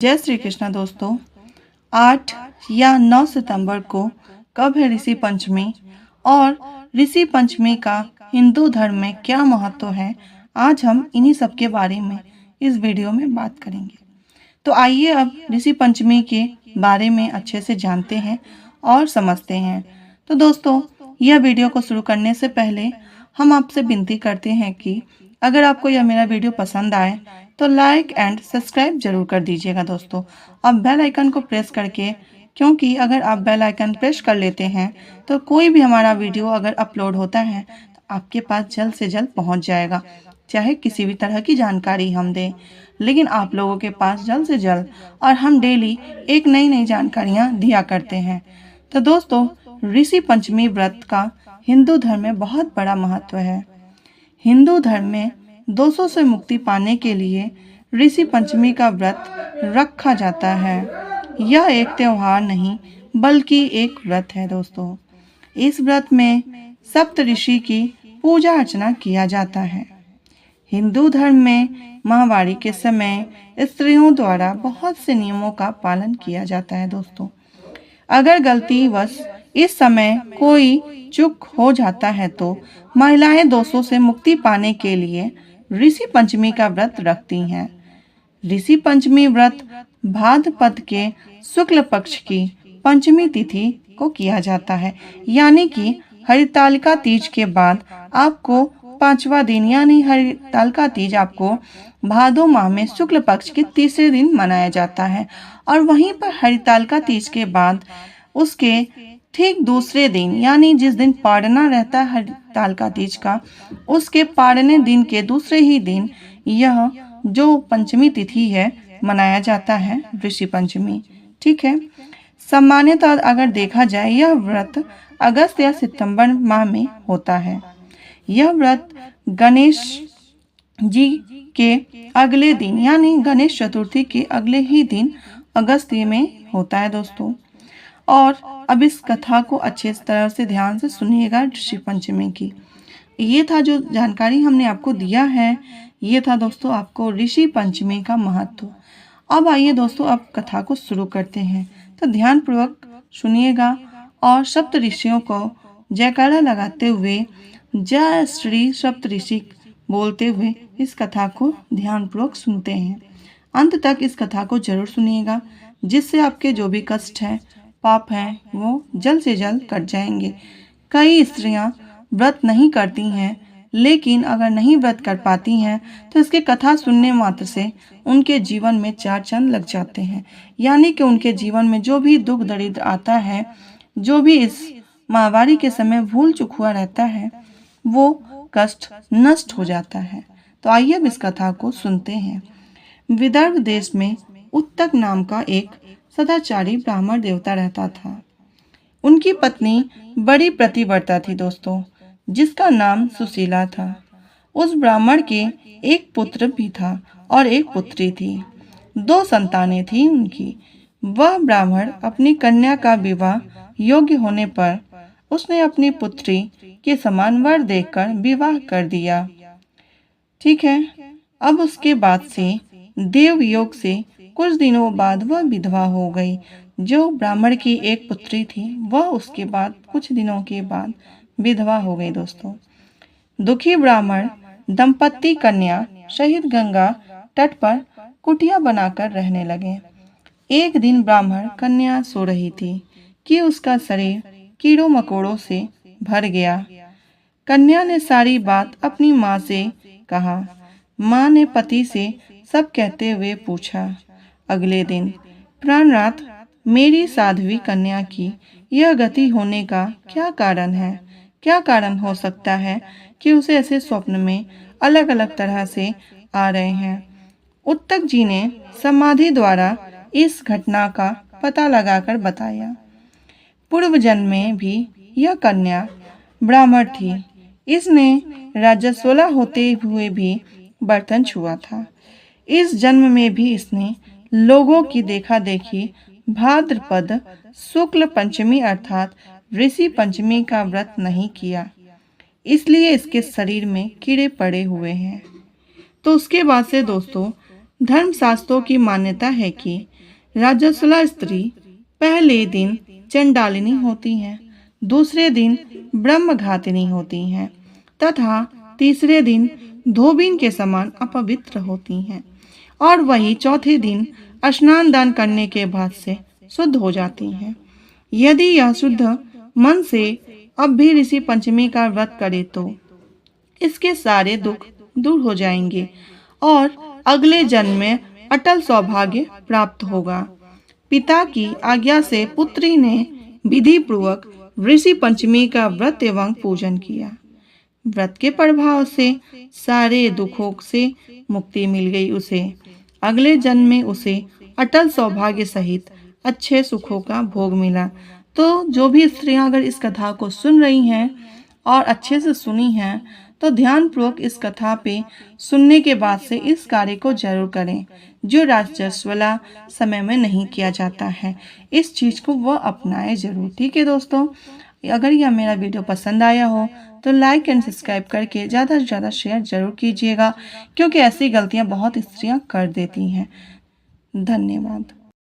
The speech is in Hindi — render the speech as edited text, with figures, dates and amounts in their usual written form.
जय श्री कृष्ण दोस्तों। 8 या 9 सितंबर को कब है ऋषि पंचमी और ऋषि पंचमी का हिंदू धर्म में क्या महत्व है, आज हम इन्हीं सब के बारे में इस वीडियो में बात करेंगे। तो आइए अब ऋषि पंचमी के बारे में अच्छे से जानते हैं और समझते हैं। तो दोस्तों, यह वीडियो को शुरू करने से पहले हम आपसे विनती करते हैं कि अगर आपको यह मेरा वीडियो पसंद आए तो लाइक एंड सब्सक्राइब जरूर कर दीजिएगा दोस्तों, और बेल आइकन को प्रेस करके, क्योंकि अगर आप बेल आइकन प्रेस कर लेते हैं तो कोई भी हमारा वीडियो अगर अपलोड होता है तो आपके पास जल्द से जल्द पहुंच जाएगा। चाहे किसी भी तरह की जानकारी हम दें, लेकिन आप लोगों के पास जल्द से जल्द, और हम डेली एक नई नई जानकारियाँ दिया करते हैं। तो दोस्तों, ऋषि पंचमी व्रत का हिंदू धर्म में बहुत बड़ा महत्व है। हिंदू धर्म में दोषों से मुक्ति पाने के लिए ऋषि पंचमी का व्रत रखा जाता है। यह एक त्योहार नहीं बल्कि एक व्रत है दोस्तों। इस व्रत में सप्त ऋषि की पूजा अर्चना किया जाता है। हिंदू धर्म में माहवारी के समय स्त्रियों द्वारा बहुत से नियमों का पालन किया जाता है दोस्तों। अगर गलतीवश इस समय कोई चूक हो जाता है तो महिलाएं दोषों से मुक्ति पाने के लिए ऋषि पंचमी का व्रत रखती हैं। ऋषि पंचमी व्रत भाद्रपद के शुक्ल पक्ष की पंचमी तिथि को किया जाता है, यानी कि हरितालिका तीज के बाद आपको 5वां दिन यानी हरितालिका तीज आपको भादो माह में शुक्ल पक्ष के तीसरे दिन मनाया जाता है, और वहीं पर हरितालिका तीज के बाद उसके ठीक दूसरे दिन यानी जिस दिन पाड़ना रहता है हरितालिका तीज का, उसके पाड़ने दिन के दूसरे ही दिन यह जो पंचमी तिथि है मनाया जाता है ऋषि पंचमी। ठीक है। सामान्यतः अगर देखा जाए यह व्रत अगस्त या सितंबर माह में होता है। यह व्रत गणेश जी के अगले दिन यानी गणेश चतुर्थी के अगले ही दिन अगस्त में होता है दोस्तों। और अब इस कथा को अच्छे तरह से ध्यान से सुनिएगा। ऋषि पंचमी की ये था जो जानकारी हमने आपको दिया है, ये था दोस्तों आपको ऋषि पंचमी का महत्व। अब आइए दोस्तों, अब कथा को शुरू करते हैं। तो ध्यान पूर्वक सुनिएगा और सप्त ऋषियों को जयकारा लगाते हुए जय श्री सप्त ऋषि बोलते हुए इस कथा को ध्यान पूर्वक सुनते हैं। अंत तक इस कथा को जरूर सुनिएगा, जिससे आपके जो भी कष्ट है, पाप हैं, वो जल्द से जल्द कट जाएंगे। कई स्त्रियां व्रत नहीं करती हैं, लेकिन अगर नहीं व्रत कर पाती हैं तो इसके कथा सुनने मात्र से उनके जीवन में 4 चांद लग जाते हैं, यानी कि उनके जीवन में जो भी दुख दरिद्र आता है, जो भी इस माहवारी के समय भूल चूक हुआ रहता है, वो कष्ट नष्ट हो जाता है। तो आइए अब इस कथा को सुनते हैं। विदर्भ देश में उत्तक नाम का एक सदाचारी ब्राह्मण देवता रहता था। उनकी पत्नी बड़ी पतिव्रता थी दोस्तों, जिसका नाम सुशीला था। उस ब्राह्मण के एक पुत्र भी था और एक पुत्री थी। 2 संतानें थी उनकी। वह ब्राह्मण अपनी कन्या का विवाह योग्य होने पर उसने अपनी पुत्री के समान वर देखकर विवाह कर दिया। ठीक है। अब उसके बाद से देव योग से कुछ दिनों बाद वह विधवा हो गई। जो ब्राह्मण की एक पुत्री थी वह उसके बाद कुछ दिनों के बाद विधवा हो गई दोस्तों। दुखी ब्राह्मण दंपत्ति कन्या सहित गंगा तट पर कुटिया बनाकर रहने लगे। एक दिन ब्राह्मण कन्या सो रही थी कि उसका शरीर कीड़ों मकोड़ों से भर गया। कन्या ने सारी बात अपनी माँ से कहा। माँ ने पति से सब कहते हुए पूछा। अगले दिन प्राणनाथ, मेरी साध्वी कन्या की यह गति होने का क्या कारण है? क्या कारण हो सकता है कि उसे ऐसे स्वप्न में अलग अलग तरह से आ रहे हैं? उत्तक जी ने समाधि द्वारा इस घटना का पता लगाकर बताया। पूर्व जन्म में भी यह कन्या ब्राह्मण थी। इसने राजस्वला होते हुए भी बर्तन छुआ था। इस जन्म में भी इसने लोगों की देखा देखी भाद्रपद शुक्ल पंचमी अर्थात ऋषि पंचमी का व्रत नहीं किया, इसलिए इसके शरीर में कीड़े पड़े हुए हैं। तो उसके बाद से दोस्तों धर्मशास्त्रों की मान्यता है कि रजस्वला स्त्री पहले दिन चंडालिनी होती हैं, दूसरे दिन ब्रह्मघातिनी होती हैं तथा तीसरे दिन धोबिन के समान अपवित्र होती हैं और वही चौथे दिन स्नान दान करने के बाद से शुद्ध हो जाती हैं। यदि यह शुद्ध मन से अब भी ऋषि पंचमी का व्रत करे तो इसके सारे दुख दूर हो जाएंगे और अगले जन्म में अटल सौभाग्य प्राप्त होगा। पिता की आज्ञा से पुत्री ने विधि पूर्वक ऋषि पंचमी का व्रत एवं पूजन किया। व्रत के प्रभाव से सारे दुखों से मुक्ति मिल गई उसे। अगले जन्म में उसे अटल सौभाग्य सहित अच्छे सुखों का भोग मिला। तो जो भी स्त्रियां अगर इस कथा को सुन रही हैं और अच्छे से सुनी हैं तो ध्यानपूर्वक इस कथा पे सुनने के बाद से इस कार्य को जरूर करें जो राजस्वला समय में नहीं किया जाता है। इस चीज़ को वह अपनाए जरूर। ठीक है दोस्तों, अगर यह मेरा वीडियो पसंद आया हो तो लाइक एंड सब्सक्राइब करके ज़्यादा से ज़्यादा शेयर जरूर कीजिएगा, क्योंकि ऐसी गलतियां बहुत स्त्रियां कर देती हैं। धन्यवाद।